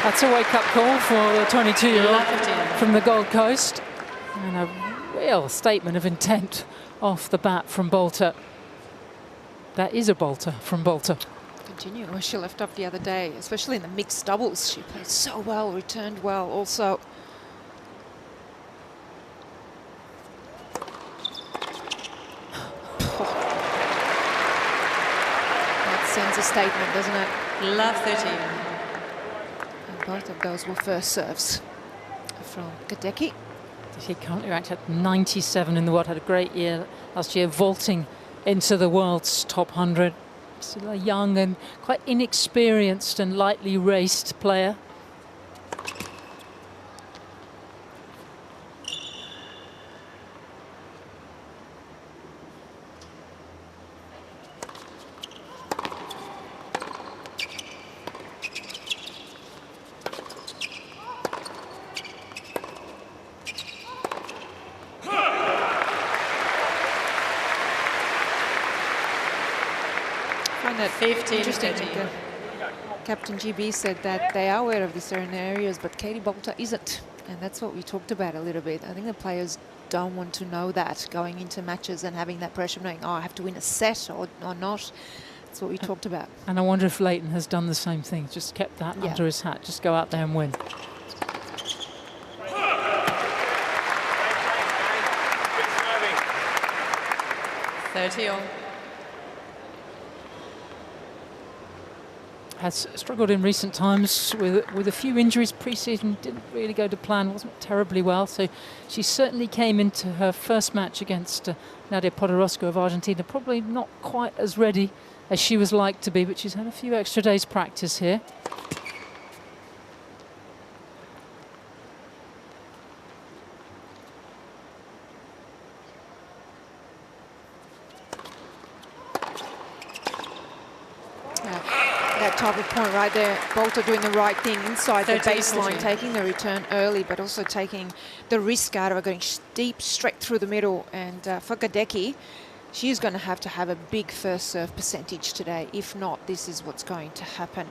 That's a wake-up call for the 22-year-old from the Gold Coast. And a real statement of intent off the bat from Boulter. That is a Boulter from Boulter. Continue where she left off the other day, especially in the mixed doubles. She played so well, returned well also. That sends a statement, doesn't it? Love 13. And both of those were first serves from Gadecki. She currently ranked at 97 in the world. Had a great year last year, vaulting into the world's top 100. Still a young and quite inexperienced and lightly raced player. Interesting. Captain GB said that they are aware of the certain areas, but Katie Boulter isn't. And that's what we talked about a little bit. I think the players don't want to know that going into matches and having that pressure of knowing, oh, I have to win a set or not. That's what we talked about. And I wonder if Leighton has done the same thing, just kept that under his hat, just go out there and win. Has struggled in recent times with a few injuries. Pre-season didn't really go to plan, wasn't terribly well. So she certainly came into her first match against Nadia Podoroska of Argentina, probably not quite as ready as she was like to be, but she's had a few extra days practice here. That type of point right there, Boulter doing the right thing inside the baseline, taking the return early, but also taking the risk out of it, going deep straight through the middle. And for Gadecki, she's going to have a big first serve percentage today. If not, this is what's going to happen.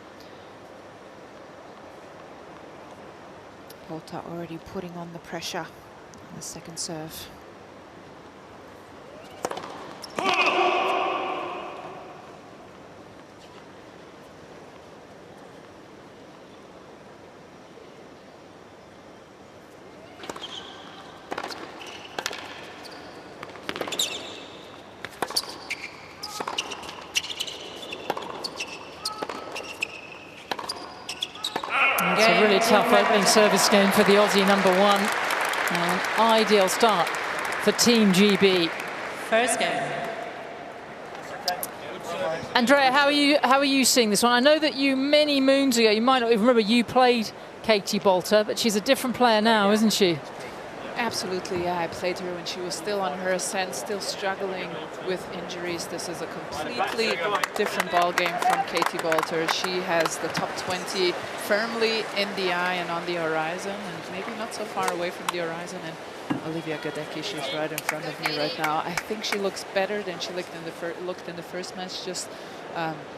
Boulter already putting on the pressure on the second serve. It's a really tough opening service game for the Aussie #1. An ideal start for Team GB. First game. Andrea, how are you seeing this one? I know that you many moons ago, you might not even remember, you played Katie Boulter, but she's a different player now, isn't she? Absolutely, yeah. I played her when she was still on her ascent, still struggling with injuries. This is a completely different ball game from Katie Boulter. She has the top 20 firmly in the eye and on the horizon, and maybe not so far away from the horizon. And Olivia Gadecki, she's right in front of me right now. I think she looks better than she looked in the first match. Just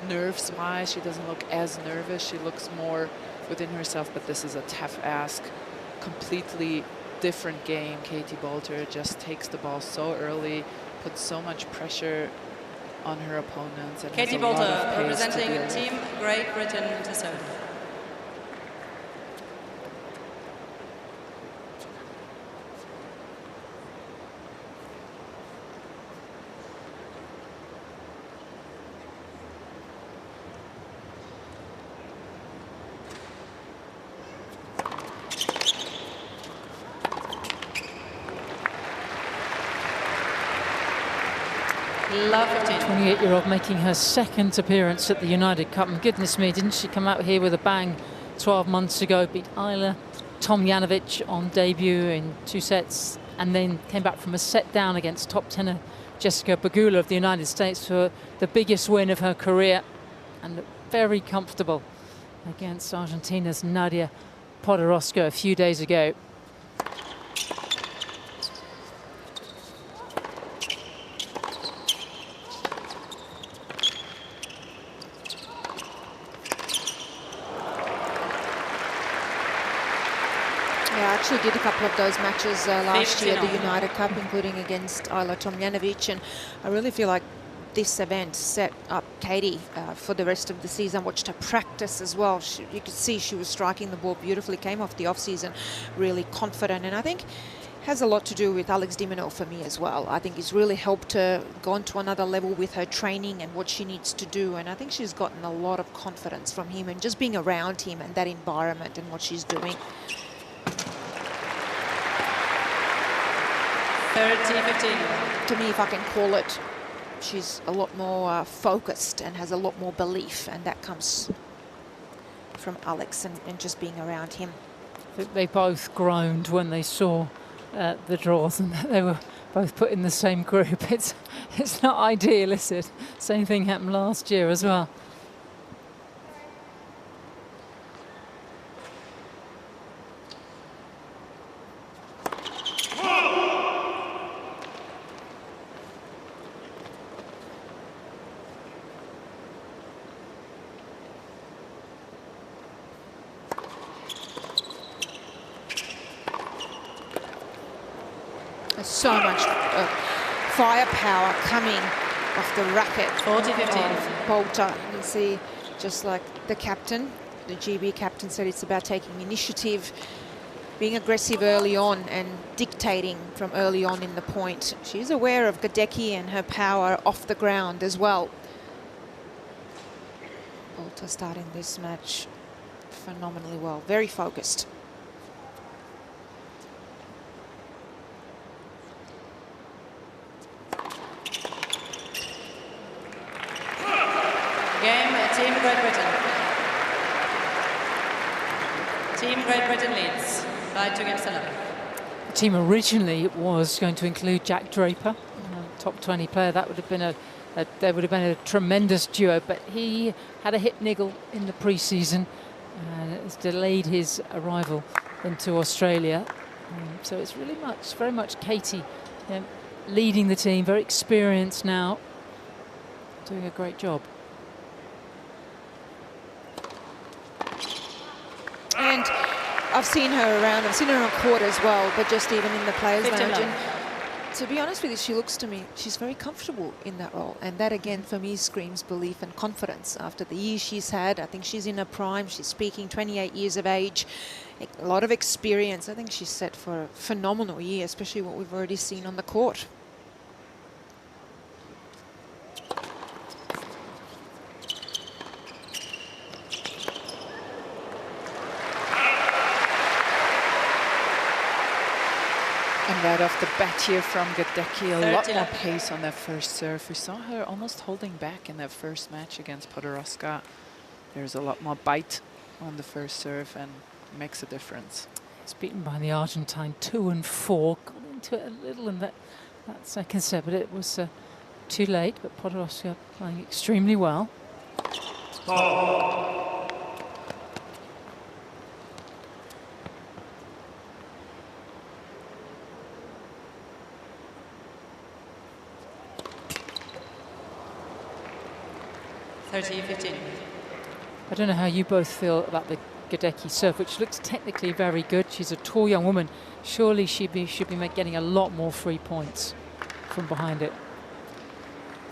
nerves-wise, she doesn't look as nervous. She looks more within herself. But this is a tough ask, completely different game. Katie Boulter just takes the ball so early, puts so much pressure on her opponents. And Katie Boulter representing Team Great Britain to serve. Love 15. 28-year-old making her second appearance at the United Cup. And goodness me, didn't she come out here with a bang 12 months ago, beat Isla Tomljanovic on debut in 2 sets, and then came back from a set down against top tenor Jessica Pegula of the United States for the biggest win of her career, and very comfortable against Argentina's Nadia Podoroska a few days ago. actually did a couple of those matches last year at the 59. United Cup, including against Isla Tomljanovic, and I really feel like this event set up Katie for the rest of the season. Watched her practice as well. You could see she was striking the ball beautifully, came off the off-season really confident, and I think has a lot to do with Alex Diminov for me as well. I think he's really helped her go on to another level with her training and what she needs to do, and I think she's gotten a lot of confidence from him and just being around him and that environment and what she's doing. 30-15. To me, if I can call it, she's a lot more focused and has a lot more belief, and that comes from Alex and just being around him. I think they both groaned when they saw the draws and that they were both put in the same group. It's not ideal, is it? Same thing happened last year as well. There's so much firepower coming off the racket 40-15. of Boulter. You can see, just like the captain, the GB captain said, it's about taking initiative, being aggressive early on and dictating from early on in the point. She's aware of Gadecki and her power off the ground as well. Boulter starting this match phenomenally well, very focused. Game, Team Great Britain. Team Great Britain leads by 2 games to 11. The team originally was going to include Jack Draper, top 20 player. That would have been there would have been a tremendous duo, but he had a hip niggle in the pre-season and it's delayed his arrival into Australia. So it's really very much Katie leading the team, very experienced now, doing a great job. And I've seen her around, I've seen her on court as well, but just even in the players' lounge. And to be honest with you, she looks to me, she's very comfortable in that role. And that again, for me, screams belief and confidence. After the years she's had, I think she's in her prime. She's speaking, 28 years of age, a lot of experience. I think she's set for a phenomenal year, especially what we've already seen on the court. And right off the bat here from Gadecki, a lot 30 more left. pace on that first serve. We saw her almost holding back in that first match against Podoroska. There's a lot more bite on the first serve and makes a difference. It's beaten by the Argentine 2-4. Got into it a little in that second set, but it was too late. But Podoroska playing extremely well. I don't know how you both feel about the Gadecki serve, which looks technically very good. She's a tall young woman. Surely she should be getting a lot more free points from behind it.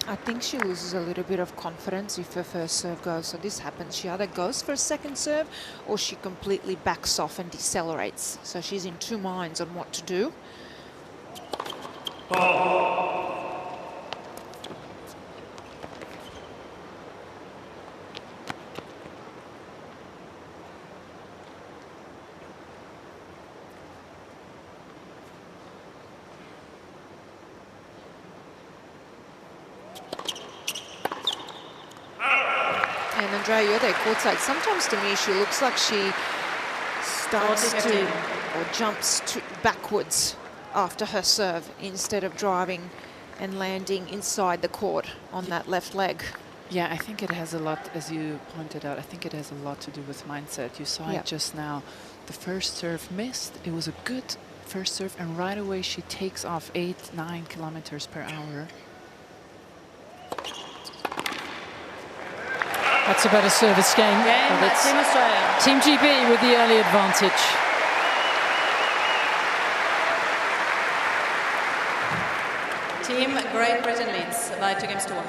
I think she loses a little bit of confidence if her first serve goes. So this happens. She either goes for a second serve or she completely backs off and decelerates. So she's in two minds on what to do. And Andrea, you're there courtside. Sometimes to me, she looks like she starts to or jumps backwards after her serve instead of driving and landing inside the court on that left leg. Yeah, I think it has a lot, as you pointed out, I think it has a lot to do with mindset. You saw it just now. The first serve missed. It was a good first serve, and right away she takes off 8-9 kilometers per hour. That's a better service game. Game, Team Australia. Team GB with the early advantage. Team Great Britain leads by 2 games to 1.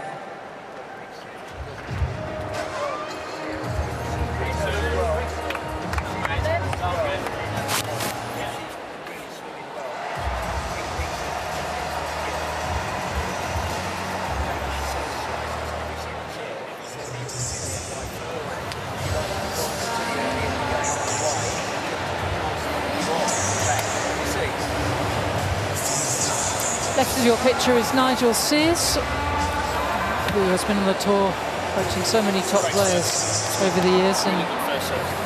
Next to your picture is Nigel Sears, who has been on the tour coaching so many top players over the years, and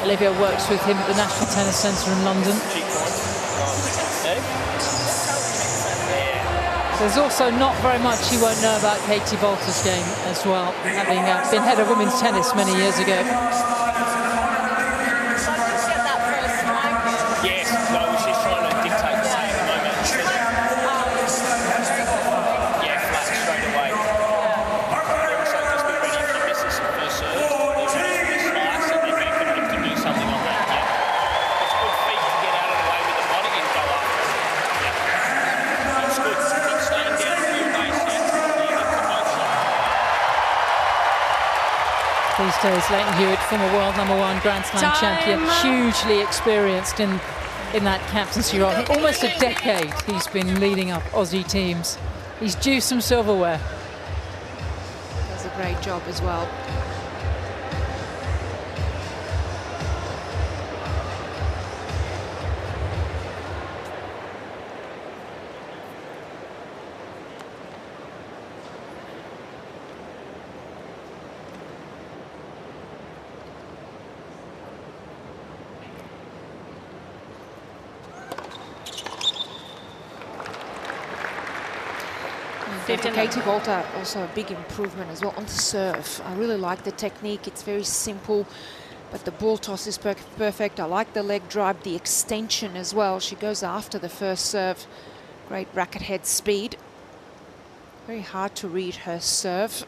Olivia works with him at the National Tennis Centre in London. There's also not very much you won't know about Katie Boulter's game as well, having been head of women's tennis many years ago. Yes, no, she's trying to dictate the game at the moment. Yeah, flat straight away. So just be ready if she misses the first serve. They're ready for the slice, and they're going to look to do something on that. Yeah. It's good feet to get out of the way with the body and go after it. Yeah. That's good. Keep staying down for your base, yeah. These days, Leighton Hewitt, former world #1 Grand Slam champion, hugely experienced in that captaincy role. Almost a decade he's been leading up Aussie teams. He's due some silverware. Does a great job as well. For Katie Boulter, also a big improvement as well on the serve. I really like the technique. It's very simple, but the ball toss is perfect. I like the leg drive, the extension as well. She goes after the first serve. Great racket head speed. Very hard to read her serve.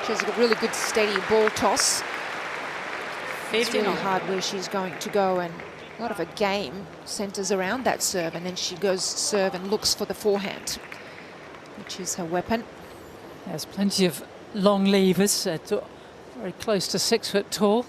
She has a really good steady ball toss. It's really hard where she's going to go, and a lot of her game centres around that serve, and then she goes serve and looks for the forehand, which is her weapon. There's plenty of long levers, very close to 6 foot tall.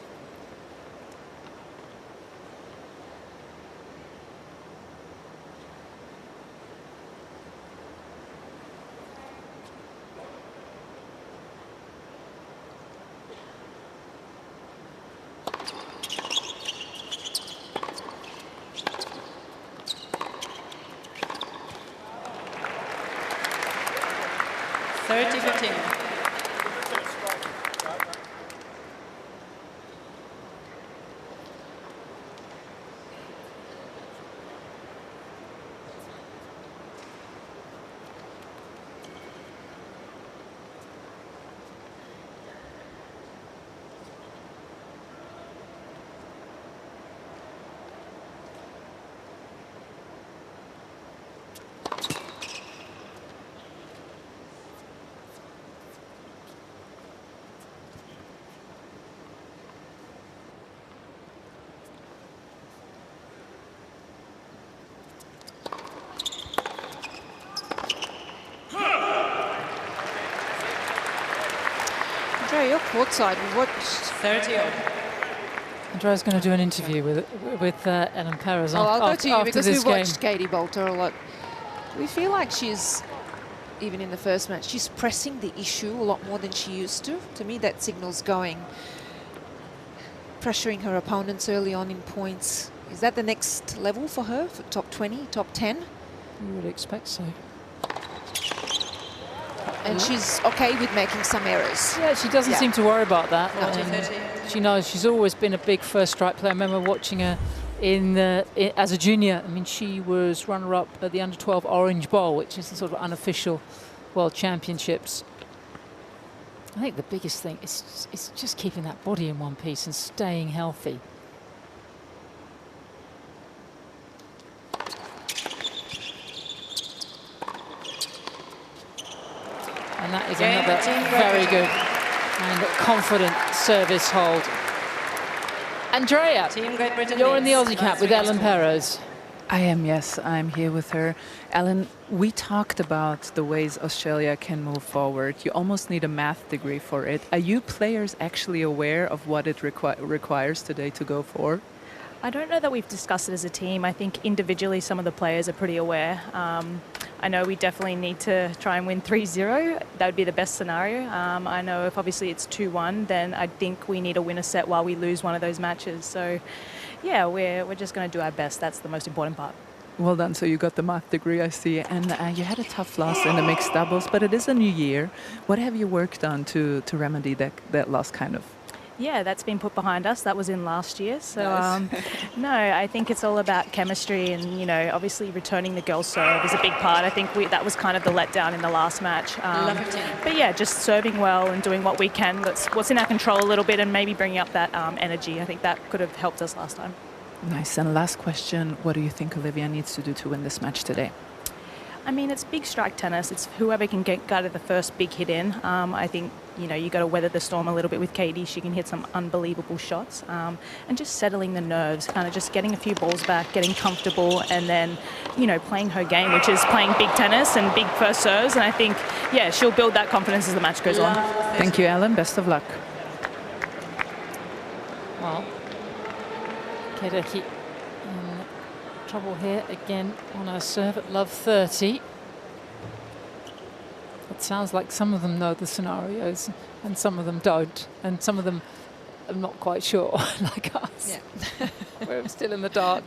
Andrea, you're courtside. We watched 30-0. Andrea's going to do an interview with Ellen Perez I'll go to you after because this we game. watched Katie Boulter a lot. We feel like she's, even in the first match, she's pressing the issue a lot more than she used to. To me, that signals going, pressuring her opponents early on in points. Is that the next level for her, for top 20, top 10? You would expect so. And she's okay with making some errors. Yeah, she doesn't seem to worry about that. No. She knows she's always been a big first strike player. I remember watching her as a junior. I mean, she was runner-up at the under-12 Orange Bowl, which is the sort of unofficial World Championships. I think the biggest thing is just keeping that body in one piece and staying healthy. And that is Game another team very Britain. good and confident service hold. Andrea, Team Great Britain you're in the leads Aussie by cap with 3 Ellen games to 1. Perez. I am, yes, I'm here with her. Ellen, we talked about the ways Australia can move forward. You almost need a math degree for it. Are you players actually aware of what it requires today to go forward? I don't know that we've discussed it as a team. I think individually some of the players are pretty aware. I know we definitely need to try and win 3-0. That would be the best scenario. I know if obviously it's 2-1, then I think we need to win a set while we lose one of those matches. So, yeah, we're just going to do our best. That's the most important part. Well done. So you got the math degree, I see. And you had a tough loss in the mixed doubles, but it is a new year. What have you worked on to remedy that loss, kind of? Yeah, that's been put behind us. That was in last year. So, Nice. no, I think it's all about chemistry and, you know, obviously returning the girls' serve is a big part. I think that was kind of the letdown in the last match. But, yeah, just serving well and doing what we can. That's what's in our control a little bit and maybe bringing up that energy. I think that could have helped us last time. Nice. And last question, what do you think Olivia needs to do to win this match today? I mean, it's big strike tennis. It's whoever can get the first big hit in. I think, you know, you got to weather the storm a little bit with Katie. She can hit some unbelievable shots. And just settling the nerves, kind of just getting a few balls back, getting comfortable, and then, you know, playing her game, which is playing big tennis and big first serves. And I think, yeah, she'll build that confidence as the match goes on. Thank you, Ellen. Best of luck. Well, Gadecki in trouble here again on her serve at love 30. It sounds like some of them know the scenarios and some of them don't, and some of them are not quite sure, like us. Yeah. We're still in the dark.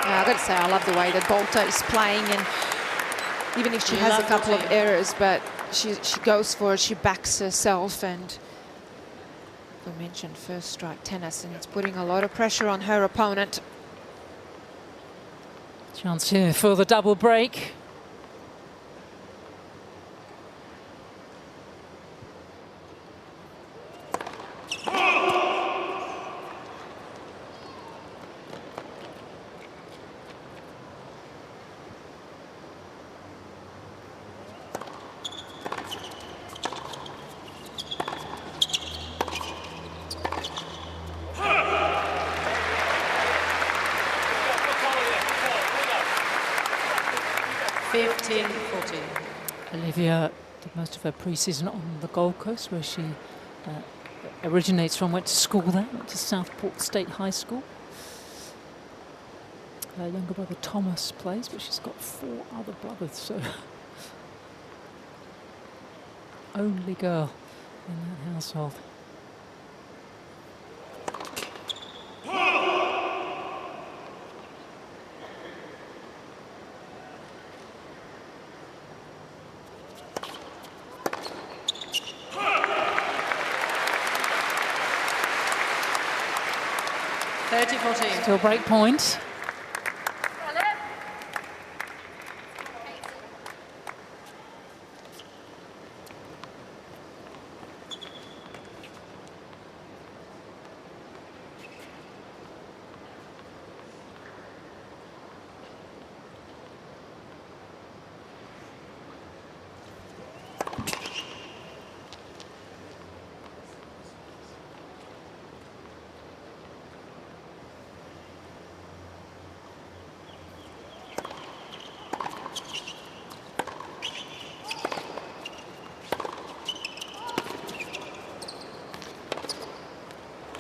I've got to say, I love the way that Boulter is playing, and even if she has a couple of errors, but she goes for it, she backs herself, and we mentioned first strike tennis, and it's putting a lot of pressure on her opponent. Chance here for the double break. Olivia did most of her pre-season on the Gold Coast, where she originates from, went to school there, went to Southport State High School. Her younger brother Thomas plays, but she's got 4 other brothers, so only girl in that household. Still break point.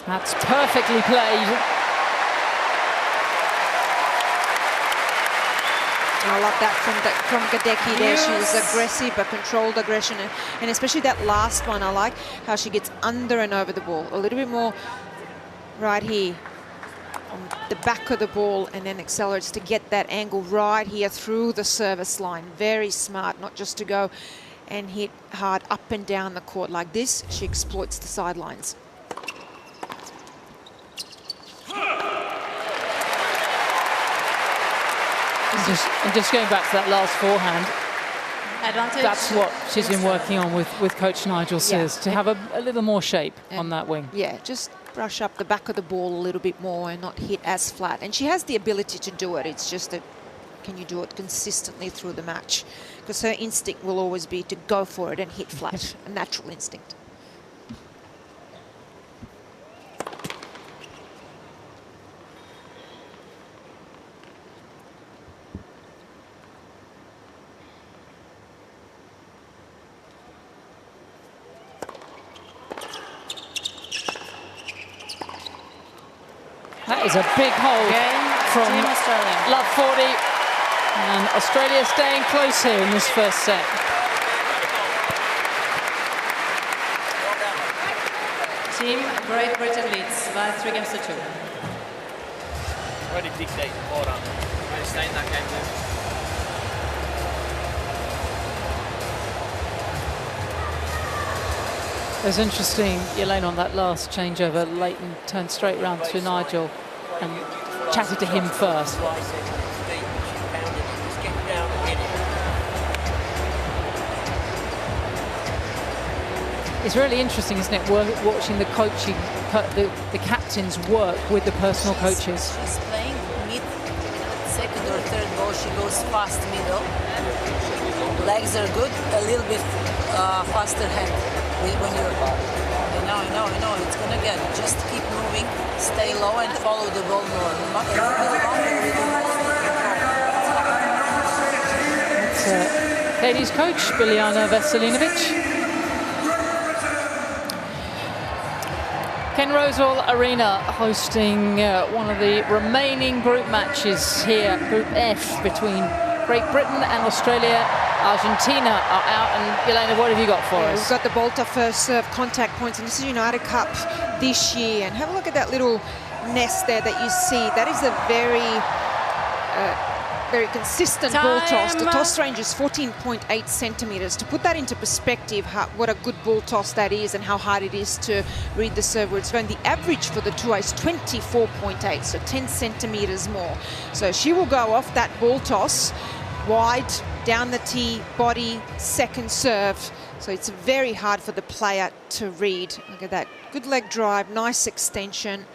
That's perfectly played. I love that from Gadecki there. She was aggressive, but controlled aggression. And especially that last one, I like how she gets under and over the ball. A little bit more right here on the back of the ball, and then accelerates to get that angle right here through the service line. Very smart, not just to go and hit hard up and down the court like this. She exploits the sidelines. And just going back to that last forehand, Advantage. That's what she's been working on with Coach Nigel says, to have a little more shape on that wing. Yeah, just brush up the back of the ball a little bit more and not hit as flat. And she has the ability to do it. It's just that, can you do it consistently through the match? Because her instinct will always be to go for it and hit flat, a natural instinct. That is a big hold from Team Australia. Love 40. And Australia staying close here in this first set. Team Great Britain leads by 3 games to 2. Ready to dictate. Well done. Ready to stay in that game there. It was interesting, Elaine, on that last changeover, Leighton turned straight round to Nigel and chatted to him first. It's really interesting, isn't it, watching the coaching, the captains work with the personal coaches. She's playing mid, second or third ball, she goes fast middle. Legs are good, a little bit faster hand. When you're, I know, it's gonna get, just keep moving, stay low and follow the ball more. That's Katie's coach, Biljana Veselinovic. Ken Rosewall Arena hosting one of the remaining group matches here, Group F, between Great Britain and Australia. Argentina are out, and Elena, what have you got for us? We've got the Boulter first serve contact points, and this is United Cup this year. And have a look at that little nest there that you see. That is a very consistent ball toss. The toss range is 14.8 centimeters. To put that into perspective, what a good ball toss that is and how hard it is to read the serve where it's going. The average for the tour is 24.8, so 10 centimeters more. So she will go off that ball toss wide, down the tee, body, second serve. So it's very hard for the player to read. Look at that. Good leg drive, nice extension,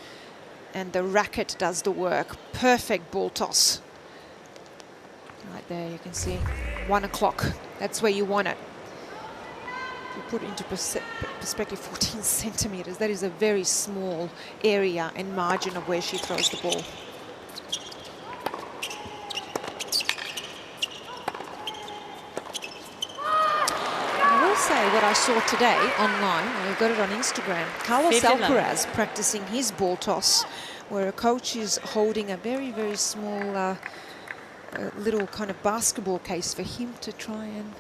and the racket does the work. Perfect ball toss. Right there, you can see 1 o'clock. That's where you want it. If you put it into perspective, 14 centimeters, that is a very small area and margin of where she throws the ball. Say what I saw today online, I got it on Instagram. Carlos Alcaraz practicing his ball toss, where a coach is holding a very, very small little kind of basketball case for him to try and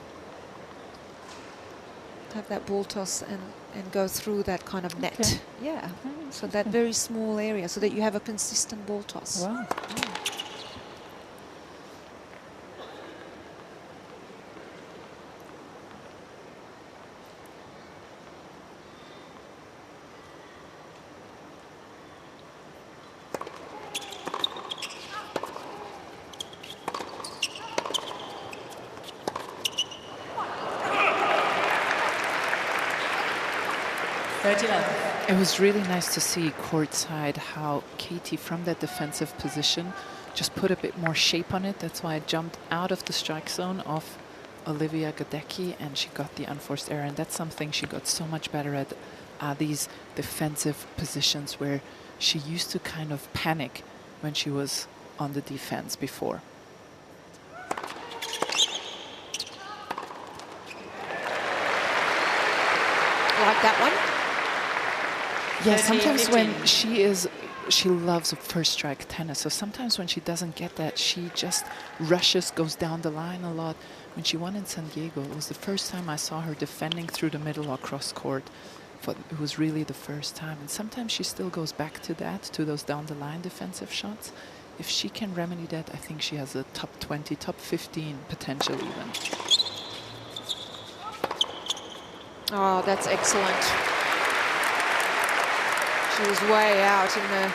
have that ball toss and go through that kind of net. Okay. Yeah, so that very small area, so that you have a consistent ball toss. Wow. Yeah. It was really nice to see courtside how Katie, from that defensive position, just put a bit more shape on it. That's why I jumped out of the strike zone of Olivia Gadecki and she got the unforced error. And that's something she got so much better at, these defensive positions where she used to kind of panic when she was on the defense before. Like that one? Yeah, sometimes when she loves first strike tennis. So sometimes when she doesn't get that, she just rushes, goes down the line a lot. When she won in San Diego, it was the first time I saw her defending through the middle or cross court. It was really the first time. And sometimes she still goes back to that, to those down the line defensive shots. If she can remedy that, I think she has a top 20, top 15 potential even. Oh, that's excellent. She was way out in the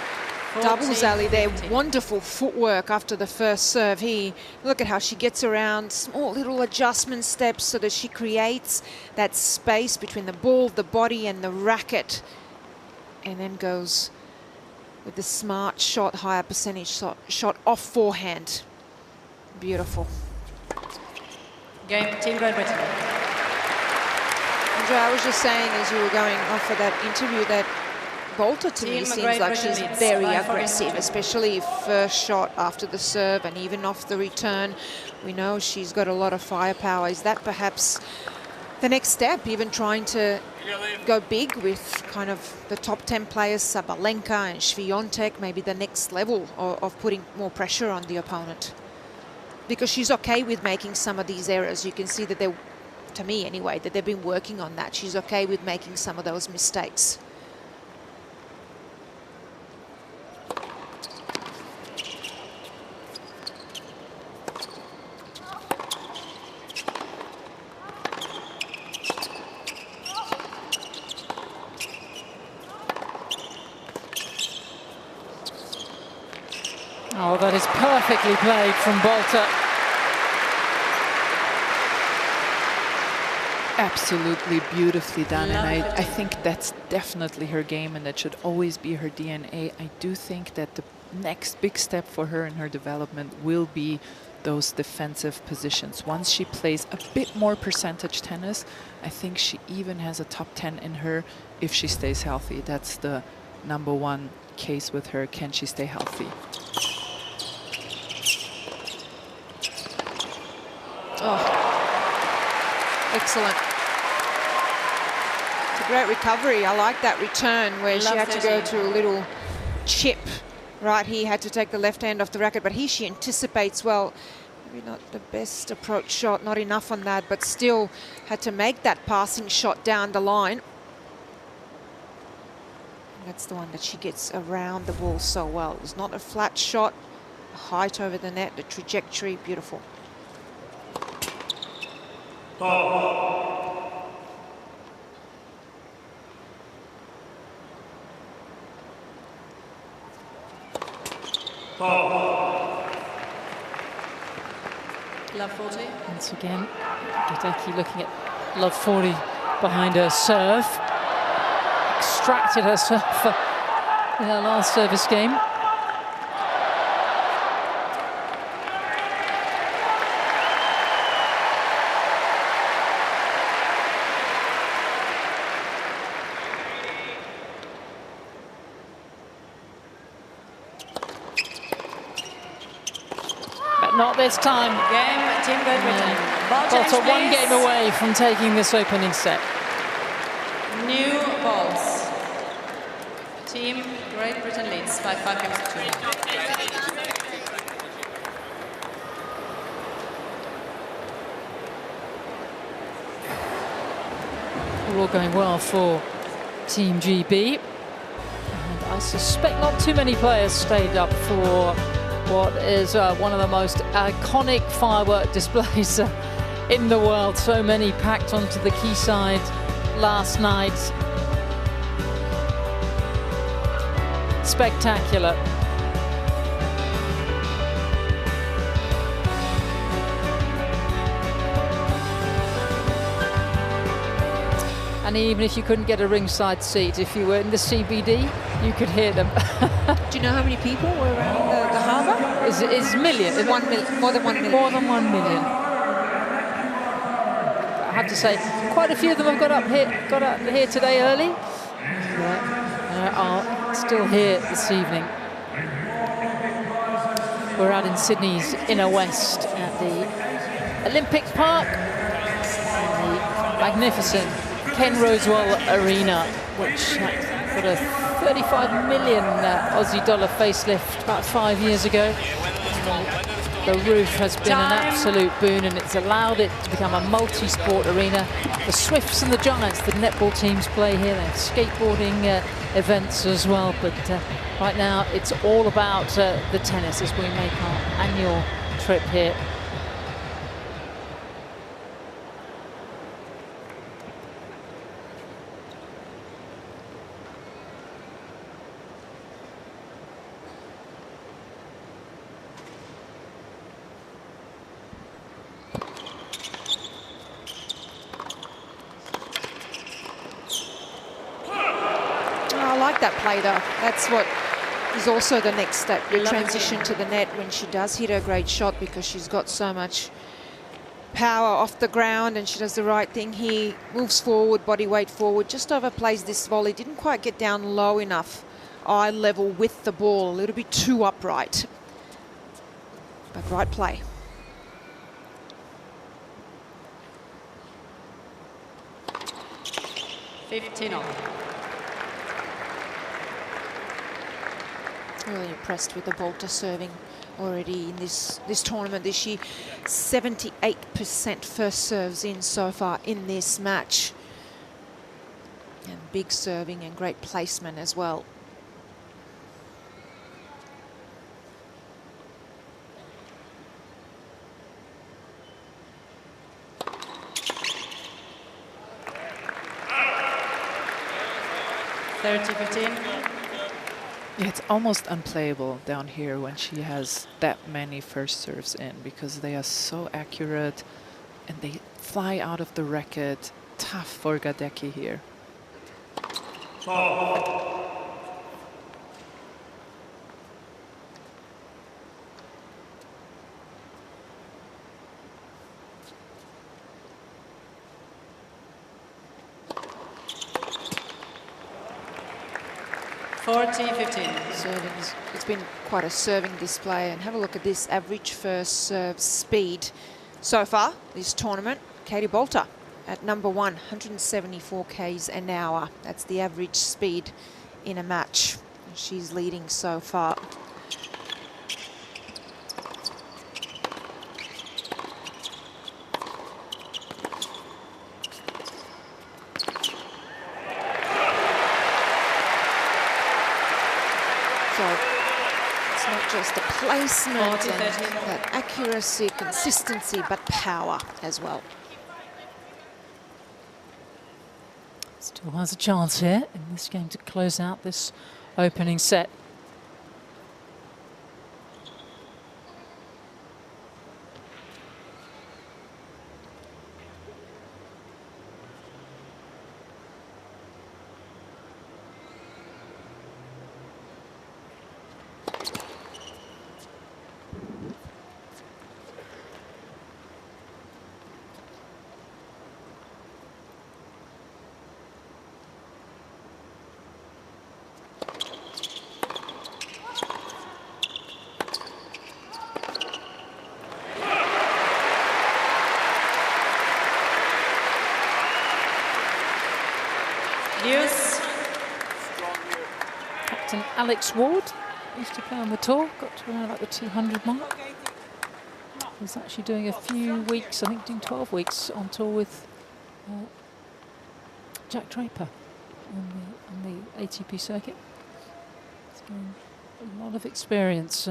doubles alley there. Wonderful footwork after the first serve here. Look at how she gets around, small little adjustment steps so that she creates that space between the ball, the body and the racket, and then goes with the smart shot, higher percentage shot off forehand. Beautiful. Game, Team Great Britain. Andrea, I was just saying as you were going off for that interview that Boulter to me Team seems Great like Britain she's leads very by 4 aggressive, games. especially first shot after the serve and even off the return. We know she's got a lot of firepower. Is that perhaps the next step, even trying to go big with kind of the top 10 players, Sabalenka and Swiatek, maybe the next level of putting more pressure on the opponent? Because she's okay with making some of these errors. You can see that they're, to me anyway, that they've been working on that. She's okay with making some of those mistakes. Oh, that is perfectly played from Boulter. Absolutely beautifully done, and I think that's definitely her game, and that should always be her DNA. I do think that the next big step for her in her development will be those defensive positions. Once she plays a bit more percentage tennis, I think she even has a top 10 in her if she stays healthy. That's the #1 case with her. Can she stay healthy? Oh, excellent. It's a great recovery. I like that return where she had to go to a little chip right here, had to take the left hand off the racket, but here she anticipates well. Maybe not the best approach shot, not enough on that, but still had to make that passing shot down the line. And that's the one that she gets around the ball so well. It was not a flat shot, a height over the net, the trajectory, beautiful. Love 40. Once again, Gadecki looking at Love 40 behind her serve. Extracted her serve in her last service game. Not this time. Game, Team Great Britain. Ball change, Boulter one please. game away from taking this opening set. New balls. Team Great Britain leads by 5 games to 2. All going well for Team GB. And I suspect not too many players stayed up for what is one of the most iconic firework displays in the world. So many packed onto the quayside last night. Spectacular. And even if you couldn't get a ringside seat, if you were in the CBD, you could hear them. Do you know how many people were around the harbour? It's million. More than 1 million. More than 1 million. I have to say, quite a few of them have got up here today early. Are still here this evening. We're out in Sydney's Inner West at the Olympic Park, and the magnificent Ken Rosewell Arena, which got a 35 million Aussie dollar facelift about 5 years ago. The roof has been an absolute boon, and it's allowed it to become a multi-sport arena. The Swifts and the Giants, the netball teams play here. They have skateboarding events as well, but right now it's all about the tennis as we make our annual trip here. that play though. That's what is also the next step, the transition to the net when she does hit her great shot, because she's got so much power off the ground and she does the right thing here. Moves forward, body weight forward, just overplays this volley. Didn't quite get down low enough, eye level with the ball, a little bit too upright. But right play. Really impressed with the Boulter serving already in this tournament this year. 78% first serves in so far in this match. And big serving and great placement as well. Yeah, it's almost unplayable down here when she has that many first serves in, because they are so accurate and they fly out of the racket. Tough for Gadecki here. Serving it's been quite a serving display, and have a look at this average first serve speed so far this tournament. Katie Boulter at number 1, 174 k's an hour. That's the average speed in a match. She's leading so far. Just the placement and that accuracy, consistency, but power as well. Still has a chance here in this game to close out this opening set. Captain Alex Ward used to play on the tour, got to around like the 200 mark. He's actually doing a few weeks, I think doing 12 weeks on tour with Jack Draper on the ATP circuit. He's gained a lot of experience.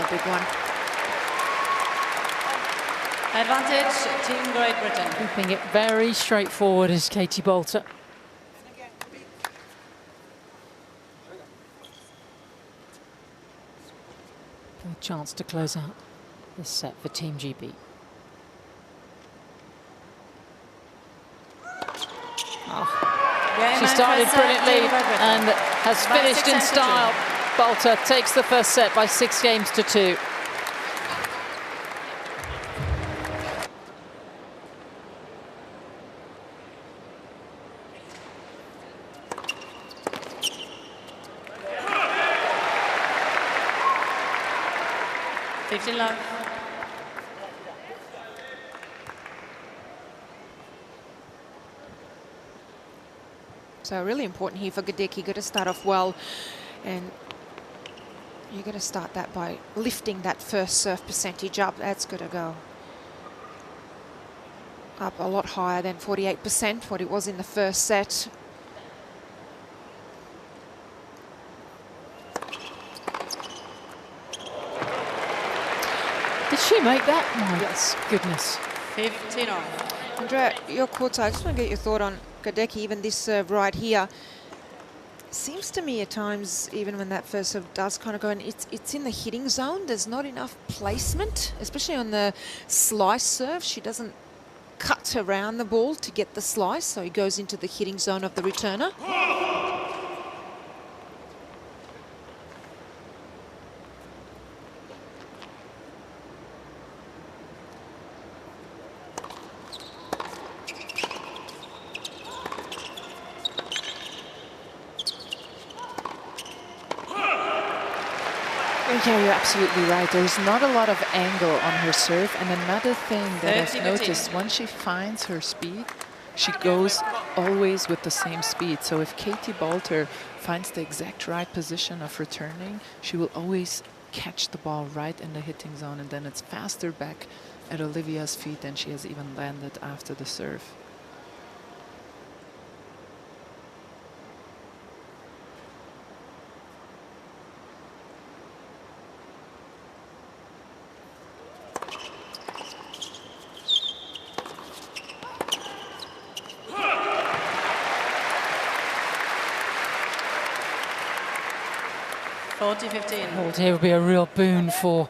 Big one. Advantage, Team Great Britain. Keeping it very straightforward is Katie Boulter. For a chance to close out this set for Team GB. She started brilliantly and has finished in style. Boulter takes the first set by 6 games to 2. Love. So really important here for Gadecki. Got to start off well, and you're going to start that by lifting that first serve percentage up. That's going to go up a lot higher than 48%, what it was in the first set. Did she make that? My goodness. 15 on. Andrea, your courtside, I just want to get your thought on Gadecki, even this serve right here. seems to me at times, even when that first serve does kind of go, and it's in the hitting zone, there's not enough placement, especially on the slice serve. She doesn't cut around the ball to get the slice, so he goes into the hitting zone of the returner. Yeah, you're absolutely right. There's not a lot of angle on her serve. And another thing that I've noticed, once she finds her speed, she goes always with the same speed. So if Katie Boulter finds the exact right position of returning, she will always catch the ball right in the hitting zone. And then it's faster back at Olivia's feet than she has even landed after the serve. Here will be a real boon for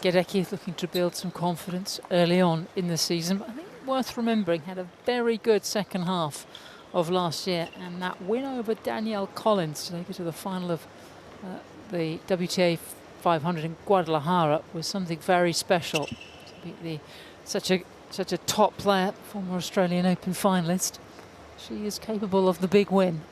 Gadecki, looking to build some confidence early on in the season. But I think worth remembering, had a very good second half of last year, and that win over Danielle Collins to take her to the final of the WTA 500 in Guadalajara was something very special. To beat such a top player, former Australian Open finalist. She is capable of the big win.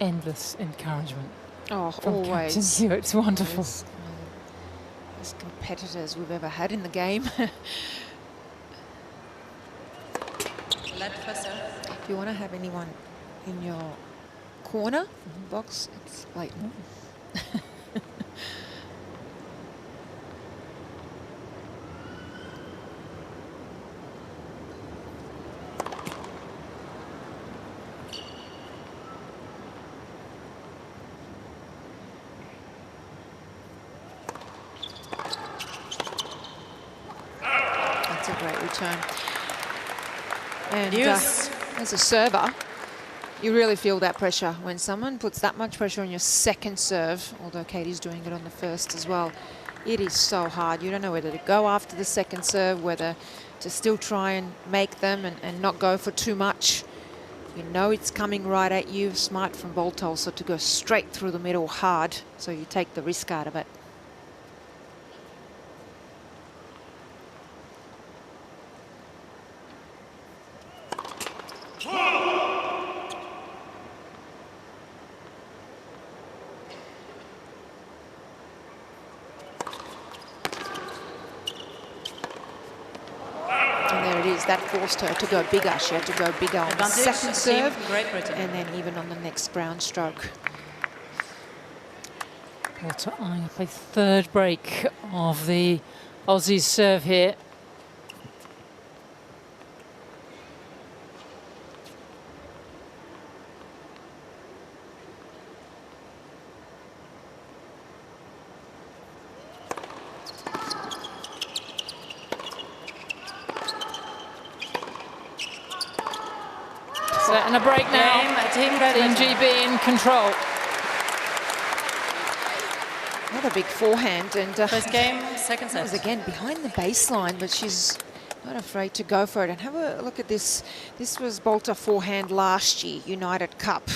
Endless encouragement. Oh, from always. Captain Hugh. It's wonderful. Best competitors we've ever had in the game. If you want to have anyone in your corner box, it's Leighton. That's a great return. And as a server, you really feel that pressure when someone puts that much pressure on your second serve, although Katie's doing it on the first as well. It is so hard. You don't know whether to go after the second serve, whether to still try and make them and not go for too much. You know it's coming right at you. Smart from Boulter also to go straight through the middle hard, so you take the risk out of it. That forced her to go bigger. She had to go bigger on the second serve and then even on the next ground stroke. Boulter eyeing up a third break of the Aussies' serve here. And a break now. Team GB in control. Another big forehand. And first game, second set. Was again behind the baseline, but she's not afraid to go for it. And have a look at this. This was Boulter forehand last year, United Cup.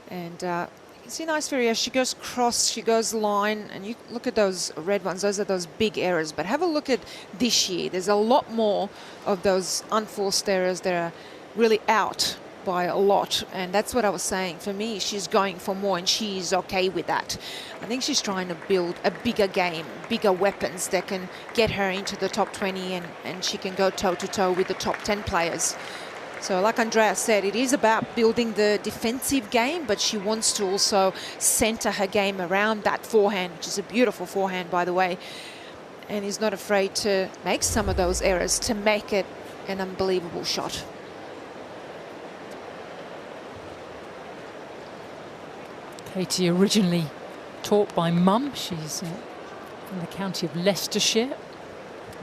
And you can see nice variation. She goes cross, she goes line, and you look at those red ones. Those are those big errors. But have a look at this year. There's a lot more of those unforced errors that are really out by a lot, and that's what I was saying. For me, she's going for more, and she's okay with that. I think she's trying to build a bigger game, bigger weapons that can get her into the top 20, and she can go toe-to-toe with the top 10 players. So like Andrea said, it is about building the defensive game, but she wants to also center her game around that forehand, which is a beautiful forehand, by the way. and is not afraid to make some of those errors to make it an unbelievable shot. Katie originally taught by mum. She's from the county of Leicestershire.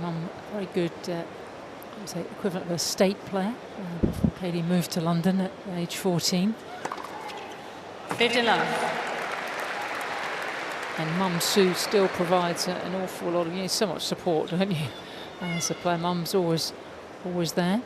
Mum, very good, I'd say equivalent of a state player before Katie moved to London at age 14. 15 love. And Mum Sue still provides an awful lot of, so much support, don't you? As a player, Mum's always there.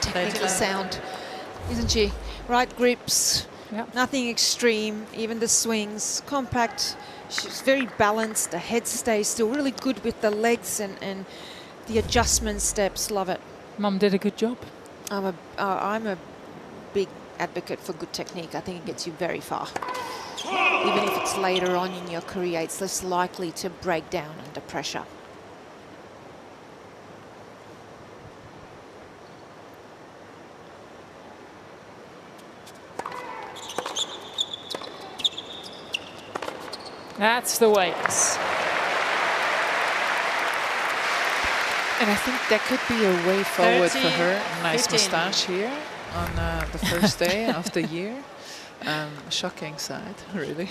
Technical sound, isn't she? Right grips, Yep. nothing extreme, even the swings, compact. She's very balanced, the head stays still, really good with the legs and the adjustment steps, love it. Mum did a good job. I'm a big advocate for good technique. I think it gets you very far. Even if it's later on in your career, it's less likely to break down under pressure. That's the way. And I think that could be a way forward for 13, her. Nice 15. moustache here on the first day of the year. Shocking sight, really.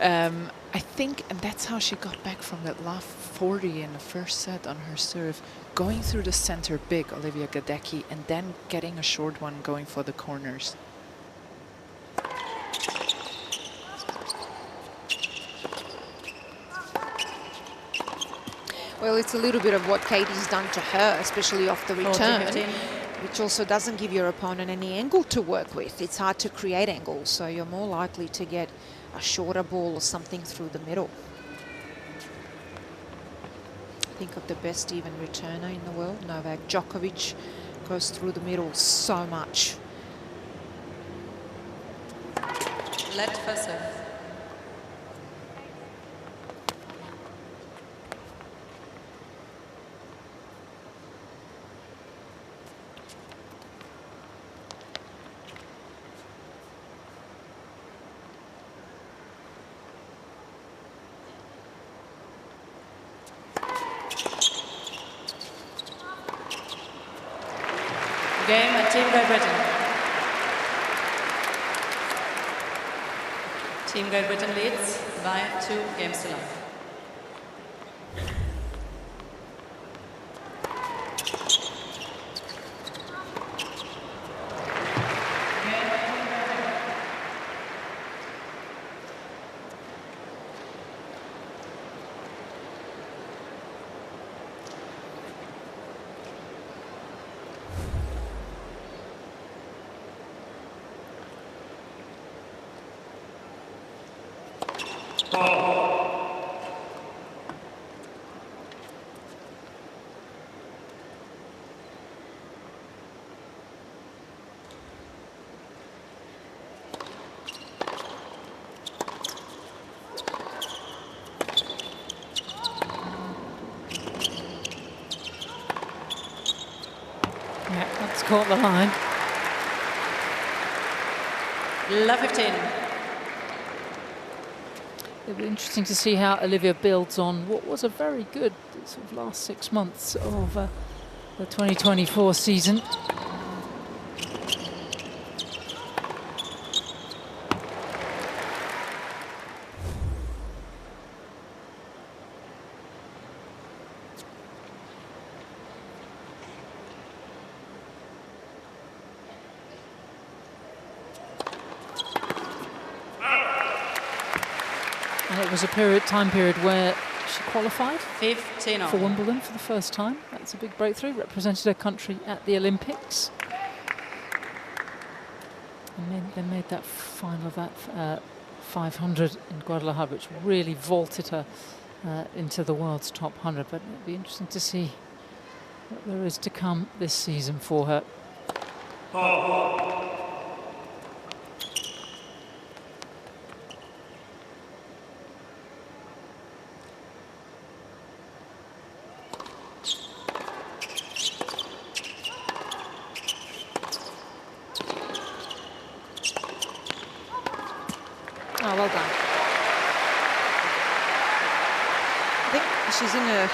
I think, and that's how she got back from that last 40 in the first set on her serve, going through the center big, Olivia Gadecki, and then getting a short one going for the corners. Well, it's a little bit of what Katie's done to her, especially off the return, 15. which also doesn't give your opponent any angle to work with. It's hard to create angles, so you're more likely to get a shorter ball or something through the middle. Think of the best even returner in the world, Novak Djokovic, goes through the middle so much. Left for serve. Game at Team Great Britain. Team Great Britain leads by 2 games to love. Yeah, that's caught the line. Love 15. It'll be interesting to see how Olivia builds on what was a very good sort of last 6 months of the 2024 season. And it was a time period where she qualified 15 on. for Wimbledon for the first time. That's a big breakthrough. Represented her country at the Olympics. And then they made that final of that 500 in Guadalajara, which really vaulted her into the world's top 100. But it'll be interesting to see what there is to come this season for her. she's in a...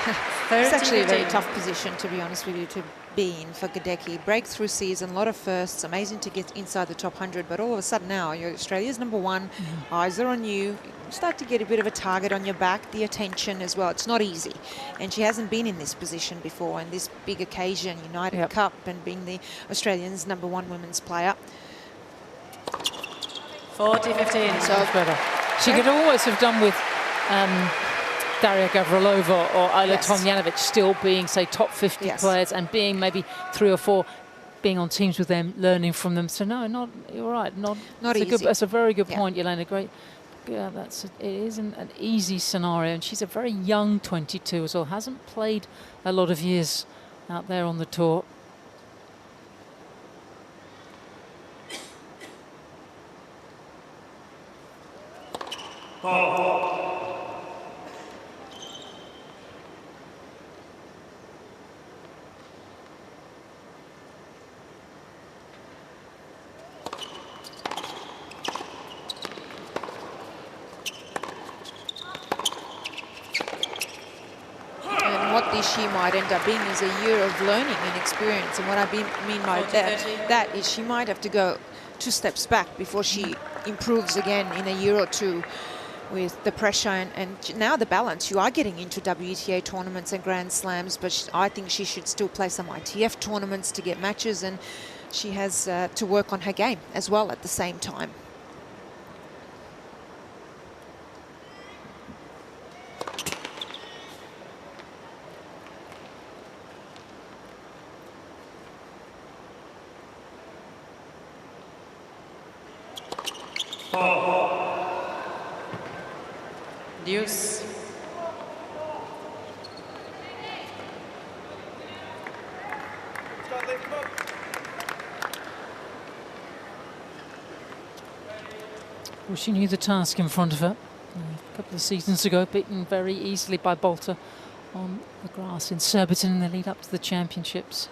it's actually a very tough position, to be honest with you, to be in for Gadecki. Breakthrough season, a lot of firsts, amazing to get inside the top 100, but all of a sudden now, you're Australia's #1, eyes are on you. You start to get a bit of a target on your back, the attention as well. It's not easy. And she hasn't been in this position before, and this big occasion, United Cup, and being the Australians' #1 women's player. 40-15. So better. She could always have done with Daria Gavrilova or Ayla Tomljanovic still being, say, top 50 players and being maybe 3 or 4, being on teams with them, learning from them. So no, not, you're right, not easy. That's a very good point, Yelena. Great. Yeah, it isn't an easy scenario, and she's a very young 22 as well. Hasn't played a lot of years out there on the tour. She might end up being is a year of learning and experience, and what I mean by that is she might have to go 2 steps back before she improves again in a year or 2 with the pressure and now the balance. You are getting into WTA tournaments and Grand Slams, but I think she should still play some ITF tournaments to get matches, and she has to work on her game as well at the same time. Deuce. Well, she knew the task in front of her a couple of seasons ago, beaten very easily by Boulter on the grass in Surbiton in the lead up to the championships.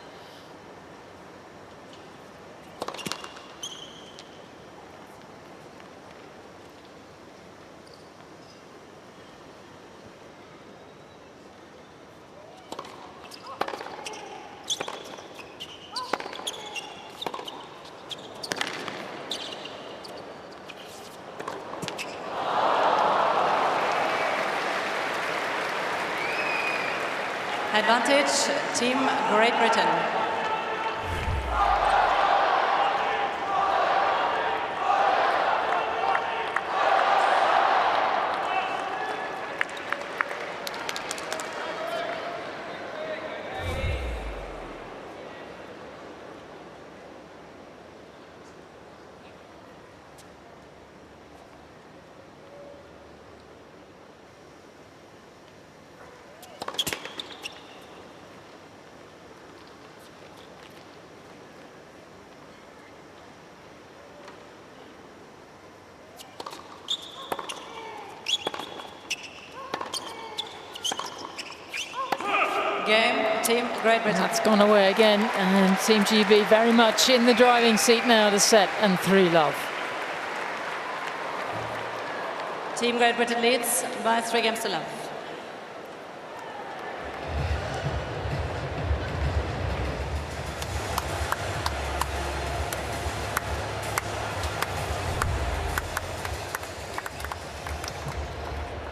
Advantage, Team Great Britain. Game, Team Great Britain. That's gone away again, and Team GB very much in the driving seat now to set and 3-love. Team Great Britain leads by 3 games to love.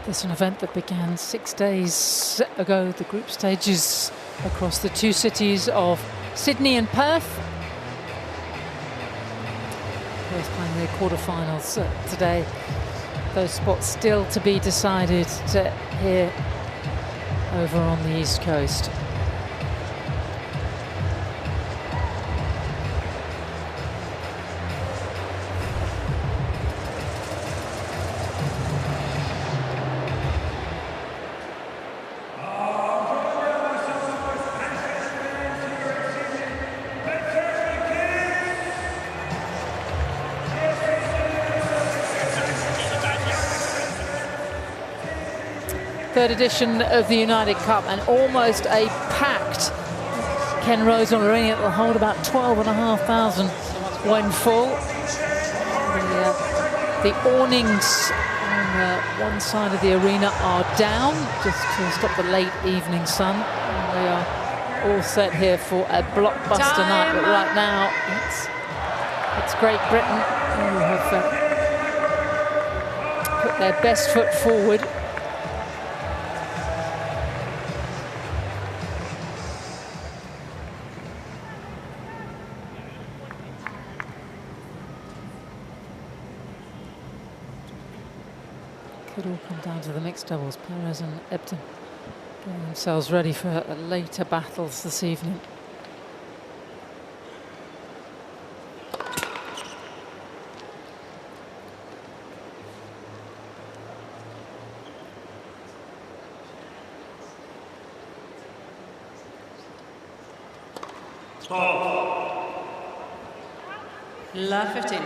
It's an event that began 6 days ago, the group stages across the 2 cities of Sydney and Perth. Both playing their quarterfinals today. Those spots still to be decided here over on the East Coast. Third edition of the United Cup, and almost a packed Ken Rosen Arena. It will hold about 12,500 when full. The awnings on one side of the arena are down, just to stop the late evening sun. And we are all set here for a blockbuster night, but right now it's Great Britain who have put their best foot forward. Could all come down to the mixed doubles. Perez and Ebden getting themselves ready for later battles this evening. La 15.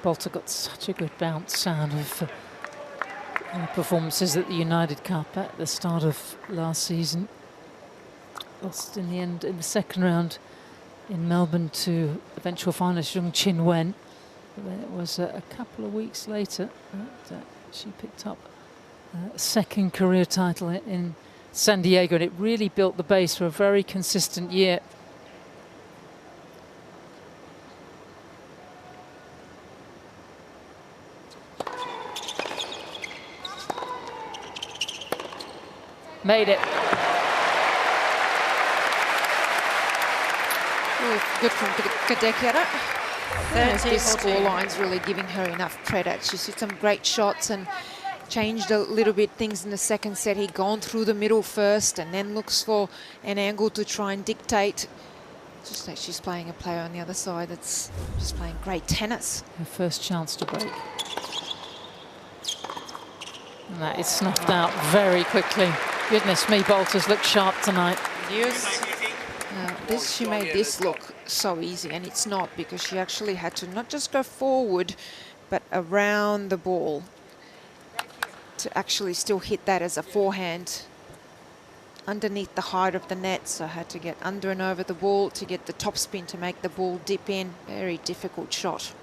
Boulter got such a good bounce out of performances at the United Cup at the start of last season. Lost in the end in the second round in Melbourne to eventual finalist Jung Chin Wen. But then it was a couple of weeks later that she picked up a second career title in San Diego, and it really built the base for a very consistent year. Made it. Ooh, good from Gadecki. I don't know if this scoreline's really giving her enough credit. She's hit some great shots and changed a little bit things in the second set. He'd gone through the middle first and then looks for an angle to try and dictate. Just like she's playing a player on the other side that's just playing great tennis. Her first chance to break. And that is snuffed out very quickly. Goodness me, Boulter's looked sharp tonight. She made this look so easy, and it's not, because she actually had to not just go forward, but around the ball to actually still hit that as a forehand underneath the height of the net. So I had to get under and over the ball to get the top spin to make the ball dip in. Very difficult shot,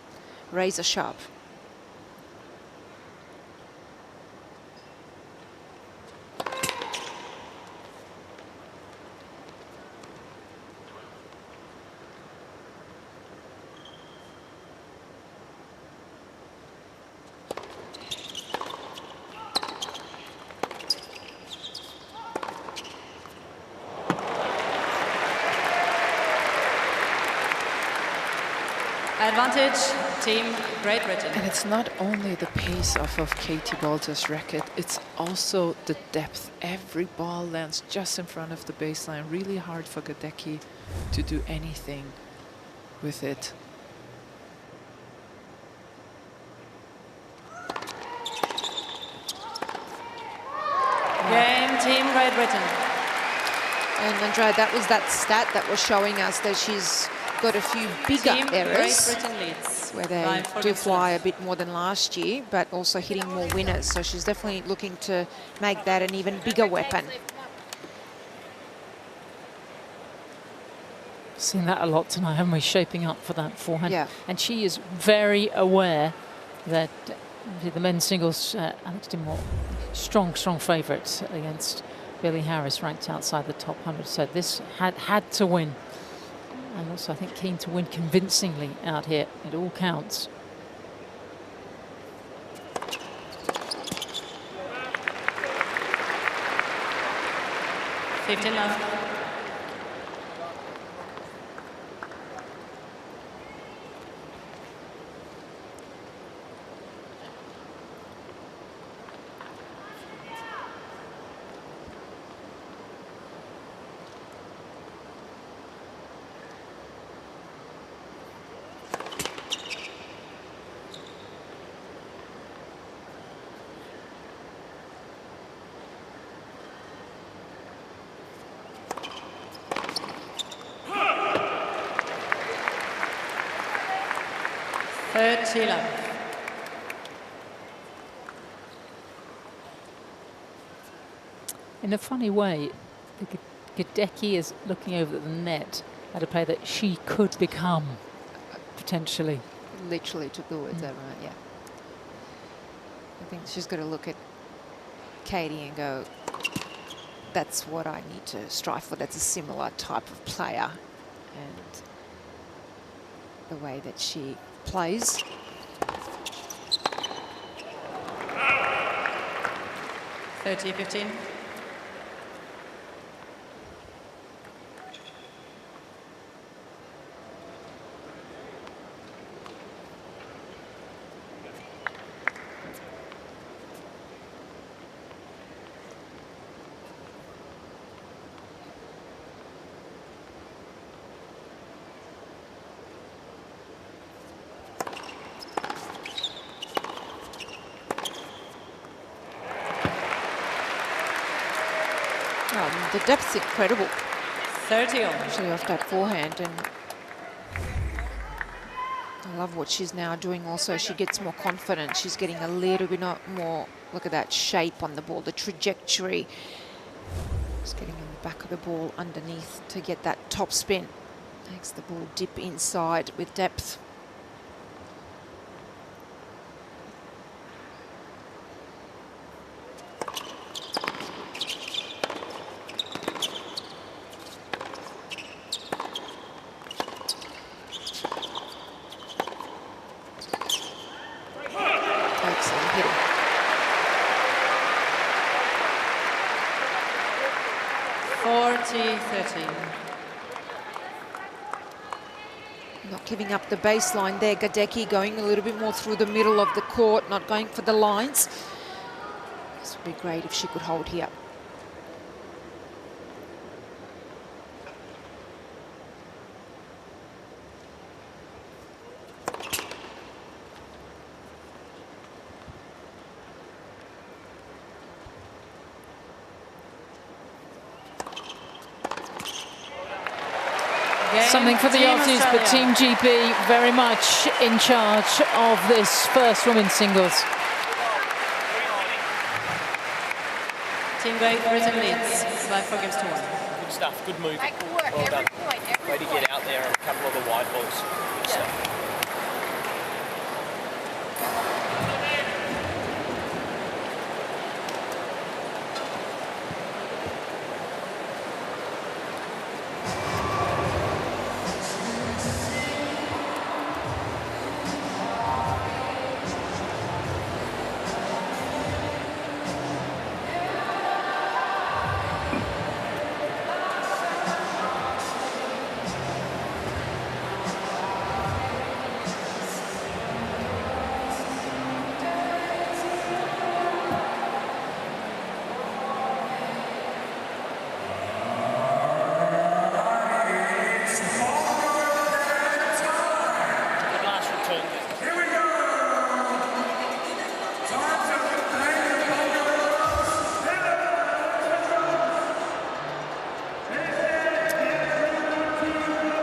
razor sharp. Advantage, Team Great Britain. And it's not only the pace of Katie Boulter's racket, it's also the depth. Every ball lands just in front of the baseline. Really hard for Gadecki to do anything with it. Game, Team Great Britain. And Andrea, that was that stat that was showing us that she's got a few bigger Team errors Great Britain leads where by they 4 do games to fly a none. bit more than last year, but also hitting more winners. So she's definitely looking to make that an even bigger weapon. Seen that a lot tonight, haven't we? Shaping up for that forehand. Yeah. And she is very aware that the men's singles, Alex Dimore, strong favourites against Billy Harris, ranked outside the top 100. So this had to win. And also, I think, keen to win convincingly out here. It all counts. Fifteen love. In a funny way, Gadecki is looking over at the net at a player that she could become, potentially. Literally took the words out right, yeah. I think she's got to look at Katie and go, that's what I need to strive for. That's a similar type of player. And the way that she plays. Thirty, 15. The depth's incredible. 30 all. Actually off that forehand, and I love what she's now doing also. She gets more confident. She's getting a little bit more, look at that shape on the ball, the trajectory. Just getting on the back of the ball underneath to get that top spin. Makes the ball dip inside with depth. Excellent hitting. Not giving up the baseline there. Gadecki going a little bit more through the middle of the court, not going for the lines. This would be great if she could hold here. Something for the Team Aussies, but Australia. Team GB very much in charge of this first women's singles. Team Great Britain leads by 4 games to 1. Good stuff, good move. Well done. Way to get out there on a couple of the wide balls. Good stuff.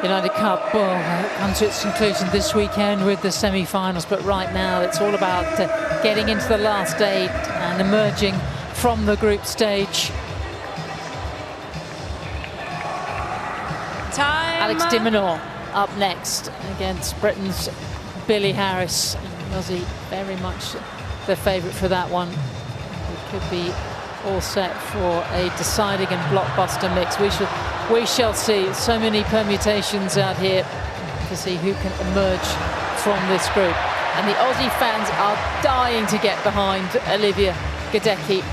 United Cup will come to its conclusion this weekend with the semi-finals, but right now it's all about getting into the last 8 and emerging from the group stage. Time. Alex de Minaur up next against Britain's Billy Harris. And Aussie very much the favourite for that one. It could be all set for a deciding and blockbuster mix. We shall see. So many permutations out here to see who can emerge from this group. And the Aussie fans are dying to get behind Olivia Gadecki.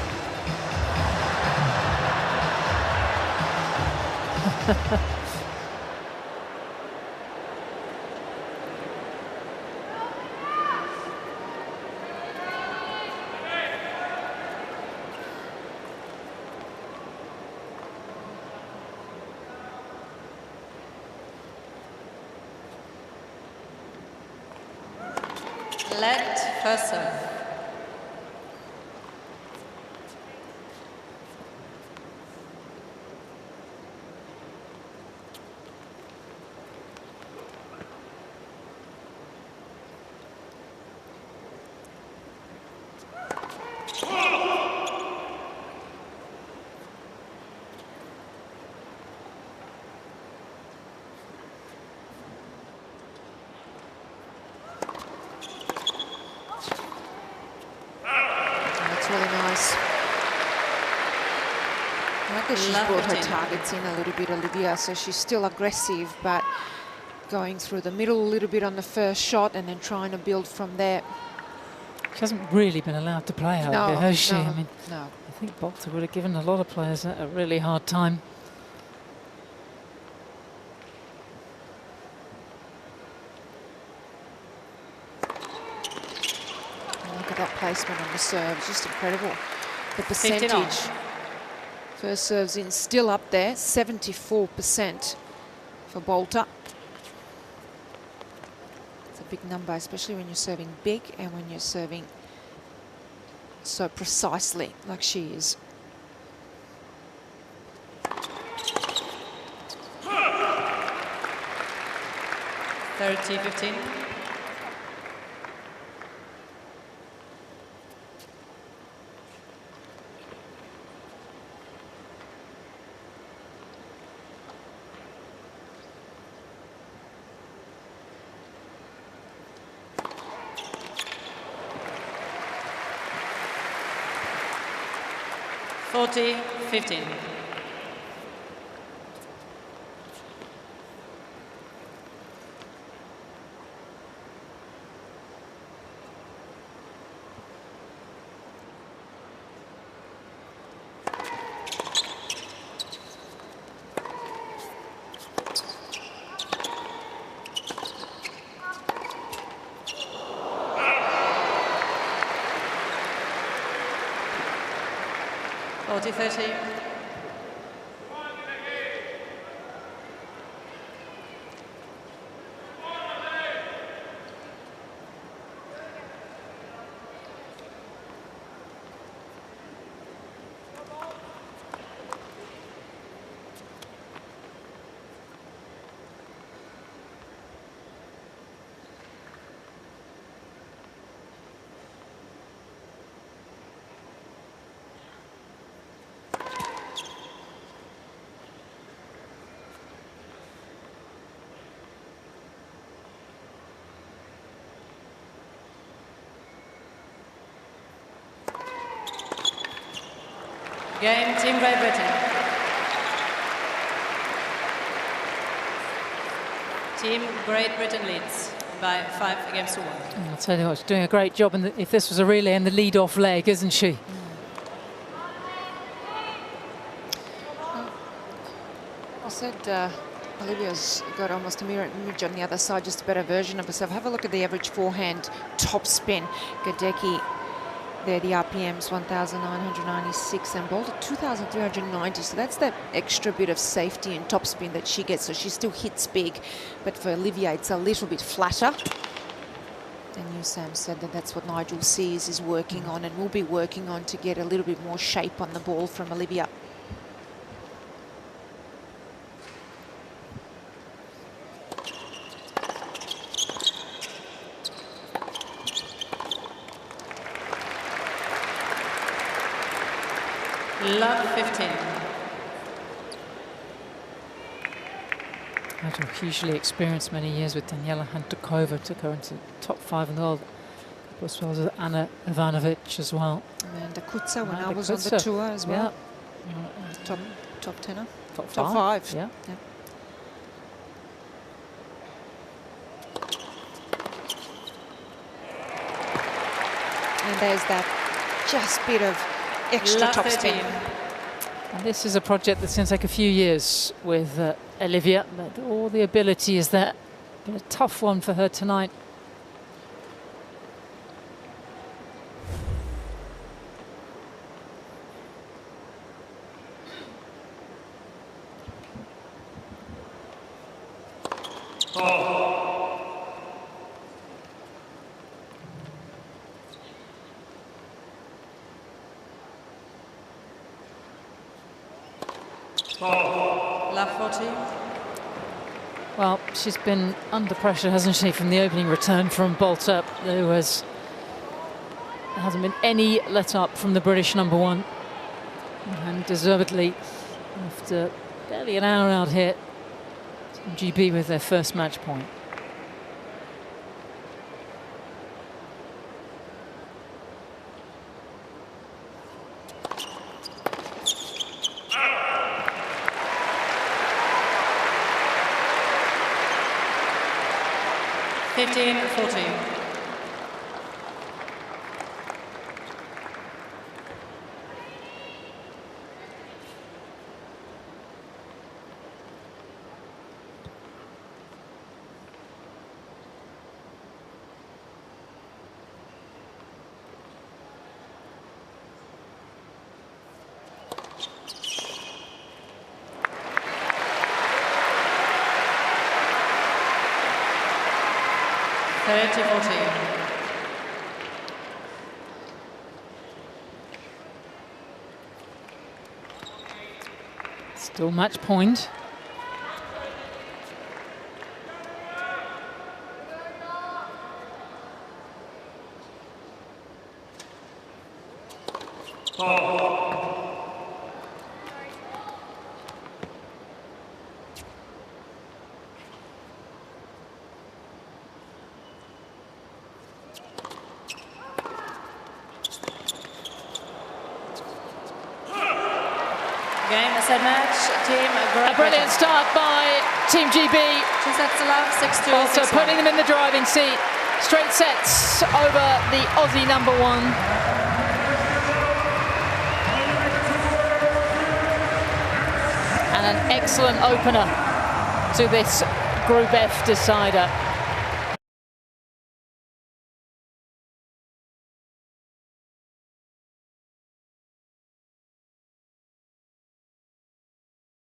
Let first serve. She's brought her targets in a little bit, Olivia, so she's still aggressive, but going through the middle a little bit on the first shot and then trying to build from there. She hasn't really been allowed to play out there, has she? No, I mean, no. I think Boulter would have given a lot of players a really hard time. And look at that placement on the serve, just incredible. The percentage. First serves in, still up there, 74% for Boulter. It's a big number, especially when you're serving big and when you're serving so precisely like she is. (30-15). (40-15). (40-30). Game, Team Great Britain. Team Great Britain leads by 5-1. I'll tell you what, she's doing a great job. And if this was a relay in the lead-off leg, isn't she? I said Olivia's got almost a mirror image on the other side, just a better version of herself. Have a look at the average forehand top spin. Gadecki, there the RPMs 1,996 and Boulter 2,390. So that's that extra bit of safety and topspin that she gets. So she still hits big, but for Olivia it's a little bit flatter. And Sam said that that's what Nigel sees is working on and will be working on to get a little bit more shape on the ball from Olivia. love 15. Had hugely experienced many years with Daniela Handukova, took her into top 5 in the world, as well as Anna Ivanovic as well. Amanda Kutzer when Amanda I was on the Kutzer. tour as well. Yeah. Top tenner. Top Top 5. 5. Yeah. And there's that just bit of extra Love top 13. spin. And this is a project that's going to take a few years with Olivia, but all the ability is there. Been a tough one for her tonight. Love 40. Well, she's been under pressure, hasn't she, from the opening return from Boulter. There hasn't been any let up from the British number 1. And deservedly, after barely an hour out here, Team GB with their first match point. Fifteen, 14. Still match point. Game, a set match. Team Great A brilliant start by Team GB. 2 sets to love, 6-2, Also 6-1. putting them in the driving seat. Straight sets over the Aussie number 1. And an excellent opener to this Group F decider.